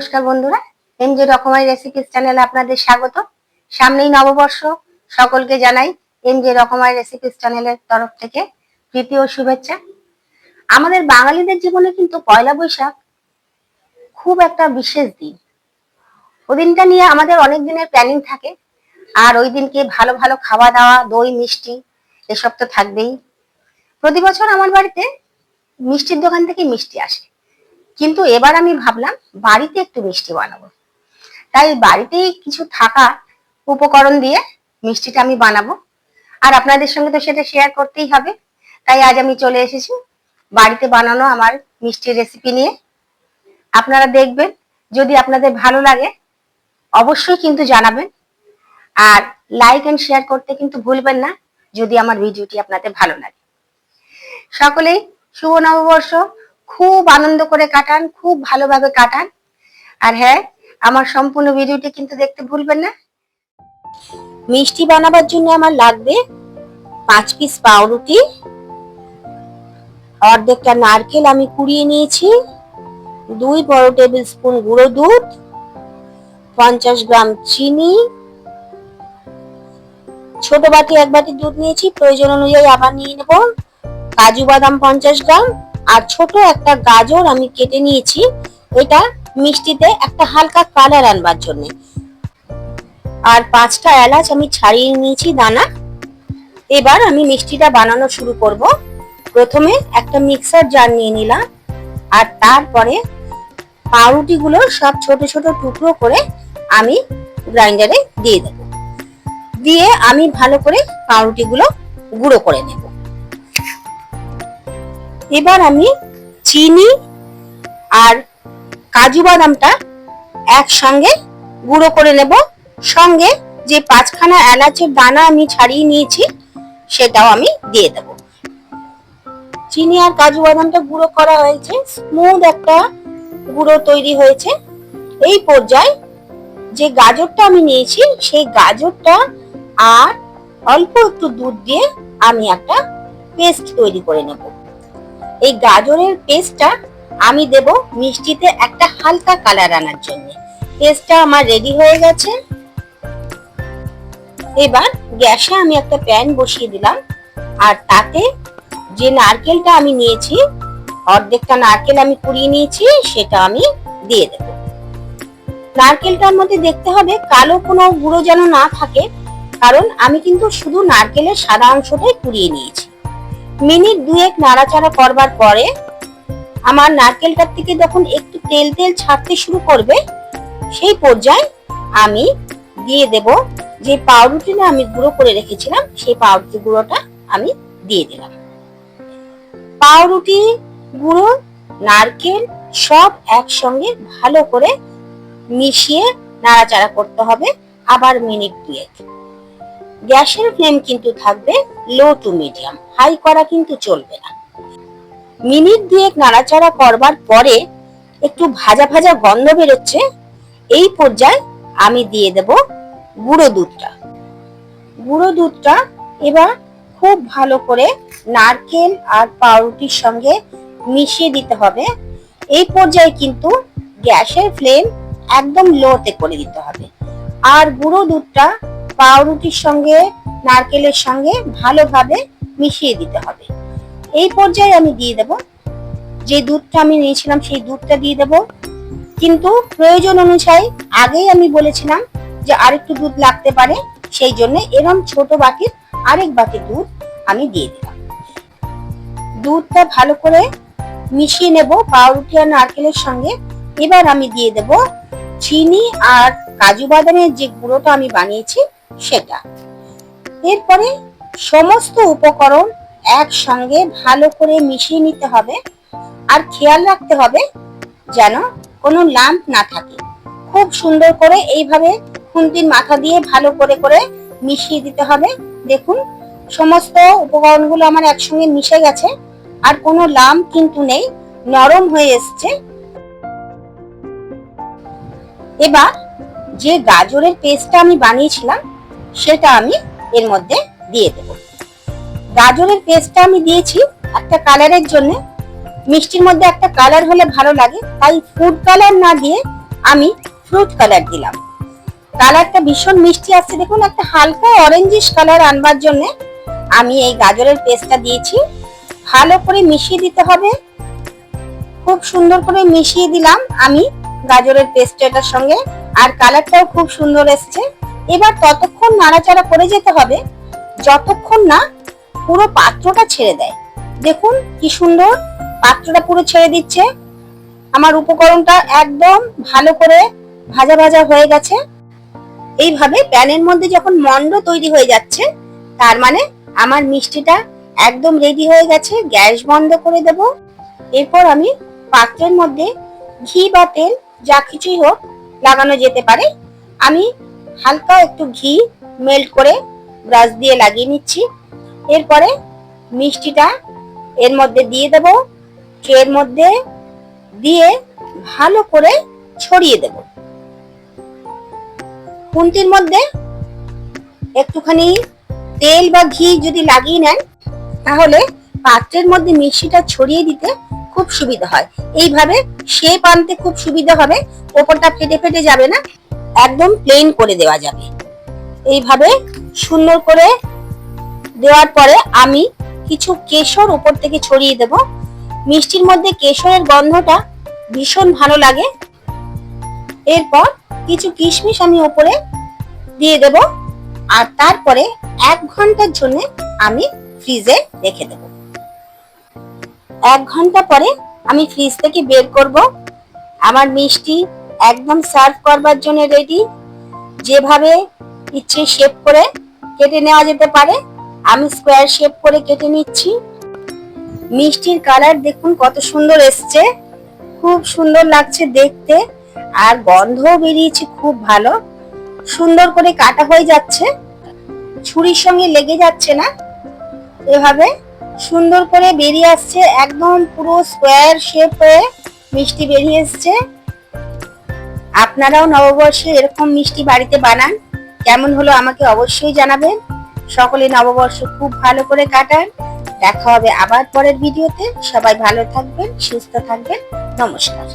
নমস্কার বন্ধুরা, এমজে রকমারি রেসিপিস চ্যানেলে আপনাদের স্বাগত। সামনেই নববর্ষ, সকলকে জানাই এমজে রকমারি রেসিপিস চ্যানেলের তরফ থেকে প্রীতি ও শুভেচ্ছা। আমাদের বাঙালিদের জীবনে কিন্তু পয়লা বৈশাখ খুব একটা বিশেষ দিন। ওই দিনটা নিয়ে আমাদের অনেক দিনের প্ল্যানিং থাকে, আর ওই দিনকে ভালো ভালো খাওয়া দাওয়া, দই মিষ্টি এসব তো থাকবেই। প্রতি বছর আমার বাড়িতে মিষ্টির দোকান থেকে মিষ্টি আসে, কিন্তু এবার আমি ভাবলাম বাড়িতে একটু মিষ্টি বানাবো। তাই বাড়িতেই কিছু থাকা উপকরণ দিয়ে মিষ্টিটা আমি বানাবো, আর আপনাদের সঙ্গে তো সেটা শেয়ার করতেই হবে। তাই আজ আমি চলে এসেছি বাড়িতে বানানো আমার মিষ্টির রেসিপি নিয়ে। আপনারা দেখবেন, যদি আপনাদের ভালো লাগে অবশ্যই কিন্তু জানাবেন, আর লাইক এন্ড শেয়ার করতে কিন্তু ভুলবেন না যদি আমার ভিডিওটি আপনাদের ভালো লাগে। সকলেই শুভ নববর্ষ, খুব আনন্দ করে কাটান, খুব ভালোভাবে কাটান। আর হ্যাঁ, আমার সম্পূর্ণ ভিডিওটি কিন্তু দেখতে ভুলবেন না। মিষ্টি বানাবার জন্য আমার লাগবে 5 পিস পাউরুটি, অর্ধেকটা নারকেল আমি কুড়িয়ে নিয়েছি, 2 বড় টেবিল স্পুন গুঁড়ো দুধ, 50 গ্রাম চিনি, ছোট বাটি 1 বাটি দুধ নিয়েছি, প্রয়োজন অনুযায়ী আবার নিয়ে নেব, কাজু বাদাম 50 গ্রাম, আর ছোট একটা গাজর আমি কেটে নিয়েছি, এটা মিষ্টিতে একটা হালকা কালার আনবার জন্য, আর 5টা এলাচ আমি ছাড়িয়ে নিয়েছি দানা। এবার আমি মিষ্টিটা বানানো শুরু করব। প্রথমে একটা মিক্সার জার নিয়ে নিলাম, আর তারপরে পাউরুটিগুলো সব ছোট ছোট টুকরো করে আমি গ্রাইন্ডারে দিয়ে দেব। দিয়ে আমি ভালো করে পাউরুটিগুলো গুঁড়ো করে নেব। এবার আমি চিনি আর কাজু বাদামটা একসঙ্গে গুঁড়ো করে নেব, সঙ্গে যে 5খানা এলাচের দানা আমি ছাড়িয়ে নিয়েছি সেটাও আমি দিয়ে দেব। চিনি আর কাজু বাদামটা গুঁড়ো করা হয়েছে, স্মুথ একটা গুঁড়ো তৈরি হয়েছে। এই পর্যায়ে যে গাজরটা আমি নিয়েছি সেই গাজরটা আর অল্প একটু দুধ দিয়ে আমি একটা পেস্ট তৈরি করে নেব। এই গাজরের পেস্টটা আমি দেব মিষ্টিতে একটা হালকা কালার আনার জন্য। পেস্টটা আমার রেডি হয়ে গেছে। এবার গ্যাসে আমি একটা প্যান বসিয়ে দিলাম, আর তাতে যে নারকেলটা আমি নিয়েছি, অর্ধেকটা নারকেল আমি কুড়িয়ে নিয়েছি, সেটা আমি দিয়ে দেব। নারকেলটার মধ্যে দেখতে হবে কালো কোনো গুঁড়ো যেন না থাকে, কারণ আমি কিন্তু শুধু নারকেলের সাদা অংশটাই কুড়িয়ে নিয়েছি। মিনিট 2 নাড়াচাড়া করবার পরে আমার নারকেলটার থেকে যখন একটু তেল তেল ছাড়তে শুরু করবে, সেই পর্যায়ে আমি দিয়ে দেব যে পাউরুটিটা আমি গুঁড়ো করে রেখেছিলাম, সেই পাউরুটি গুঁড়োটা আমি দিয়ে দিলাম। পাউরুটি গুঁড়ো নারকেল সব একসঙ্গে ভালো করে মিশিয়ে নাড়াচাড়া করতে হবে আবার মিনিট 2। গ্যাসের ফ্লেম কিন্তু থাকবে লো টু মিডিয়াম, হাই করা কিন্তু চলবে না। মিনিট 2 নাড়াচাড়া করবার পরে একটু ভাজা ভাজা গন্ধ বেরোচ্ছে, এই পর্যায়ে আমি দিয়ে দেব গুঁড়ো দুধটা। গুঁড়ো দুধটা এবার খুব ভালো করে নারকেল আর পাউরুটির সঙ্গে মিশিয়ে দিতে হবে। এই পর্যায়ে কিন্তু গ্যাসের ফ্লেম একদম লোতে করে দিতে হবে, আর গুঁড়ো দুধটা পাউরুটির সঙ্গে নারকেলের সঙ্গে ভালোভাবে মিশিয়ে দিতে হবে। এই পর্যায়ে আমি দিয়ে দেব যে দুধটা আমি নিয়েছিলাম, সেই দুধটা দিয়ে দেব, কিন্তু প্রয়োজন অনুযায়ী আগেই আমি বলেছিলাম যে আরেকটু দুধ লাগতে পারে, সেই জন্য এরকম ছোট বাটির আরেক বাটি দুধ আমি দিয়ে দিলাম। দুধটা ভালো করে মিশিয়ে নেব পাউরুটি আর নারকেলের সঙ্গে। এবার আমি দিয়ে দেব চিনি আর কাজু বাদামের যে গুঁড়োটা আমি বানিয়েছি সেটা। এরপরে সমস্ত উপকরণ একসঙ্গে ভালো করে মিশিয়ে নিতে হবে, আর খেয়াল রাখতে হবে যেন কোনো লাম্প না থাকে। খুব সুন্দর করে এইভাবে খুন্তির মাথা দিয়ে ভালো করে করে মিশিয়ে দিতে হবে। দেখুন, সমস্ত উপকরণগুলো আমার একসঙ্গে মিশে গেছে, আর কোনো লাম্প কিন্তু নেই, নরম হয়ে এসছে। এবার যে গাজরের পেস্টটা আমি বানিয়েছিলাম সেটা আমি এর মধ্যে দিয়ে দেব। গাজরের পেস্টটা আমি দিয়েছি একটা কালারের জন্য, মিষ্টির মধ্যে একটা কালার হলে ভালো লাগে, তাই ফুড কালার না দিয়ে আমি ফ্রুট কালার দিলাম। কালারটা ভীষণ মিষ্টি আসছে, দেখুন একটা হালকা অরেঞ্জিশ কালার আনবার জন্য আমি এই গাজরের পেস্টটা দিয়েছি। ভালো করে মিশিয়ে দিতে হবে। খুব সুন্দর করে মিশিয়ে দিলাম আমি গাজরের পেস্টটার সঙ্গে, আর কালারটাও খুব সুন্দর এসছে। এবার ততক্ষণ নাড়াচাড়া করে যেতে হবে যতক্ষণ না পুরো পাত্রটা ছেড়ে দেয়। দেখুন কি সুন্দর পাত্রটা পুরো ছেড়ে দিচ্ছে। আমার উপকরণটা একদম ভালো করে ভাজা ভাজা হয়ে গেছে। এইভাবে প্যানের মধ্যে যখন মন্ড তৈরি হয়ে যাচ্ছে, তার মানে আমার মিষ্টিটা একদম রেডি হয়ে গেছে। গ্যাস বন্ধ করে দেব। এরপর আমি পাত্রের মধ্যে ঘি বা তেল যা কিছুই হোক লাগানো যেতে পারে। আমি হালকা একটু ঘি মেল্ট করে ব্রাশ দিয়ে লাগিয়ে নিচ্ছি। এরপরে মিষ্টিটা এর মধ্যে দিয়ে দেব। ট্রের মধ্যে দিয়ে ভালো করে ছড়িয়ে দেব। খুন্তির মধ্যে একটুখানি তেল বা ঘি যদি লাগিয়ে নেন, তাহলে পাত্রের মধ্যে মিষ্টিটা ছড়িয়ে দিতে খুব সুবিধা হয়। এইভাবে শেপ আনতে খুব সুবিধা হবে। ওপরটা ফেটে ফেটে যাবে না, একদম প্লেন করে দেওয়া যাবে। এইভাবে সুন্দর করে দেওয়ার পরে আমি কিছু কেশর উপর থেকে ছড়িয়ে দেব। মিষ্টির মধ্যে কেশরের গন্ধটা ভীষণ ভালো লাগে। এরপর কিছু কিশমিশ আমি উপরে দিয়ে দেব, আর তারপরে 1 ঘন্টার জন্য আমি ফ্রিজে রেখে দেব। 1 ঘন্টা পরে আমি ফ্রিজ থেকে বের করব। আমার মিষ্টি একদম সার্ভ করবার জন্য রেডি। যেভাবে ইচ্ছে শেপ করে কেটে নেওয়া যেতে পারে। আমি স্কোয়ার শেপ করে কেটে নিচ্ছি। মিষ্টির কালার দেখুন কত সুন্দর এসছে, খুব সুন্দর লাগছে দেখতে, আর গন্ধও বেরিয়েছে খুব ভালো। সুন্দর করে কাটা হয়ে যাচ্ছে, ছুরির সঙ্গে লেগে যাচ্ছে না। এভাবে সুন্দর করে বেরিয়ে আসছে, একদম পুরো স্কোয়ার শেপ হয়ে মিষ্টি বেরিয়ে এসছে। আপনারাও নববর্ষে এরকম মিষ্টি বাড়িতে বানান। কেমন হলো আমাকে অবশ্যই জানাবেন। সকলে নববর্ষ খুব ভালো করে কাটান। দেখা হবে আবার পরের ভিডিওতে। সবাই ভালো থাকবেন, সুস্থ থাকবেন। নমস্কার।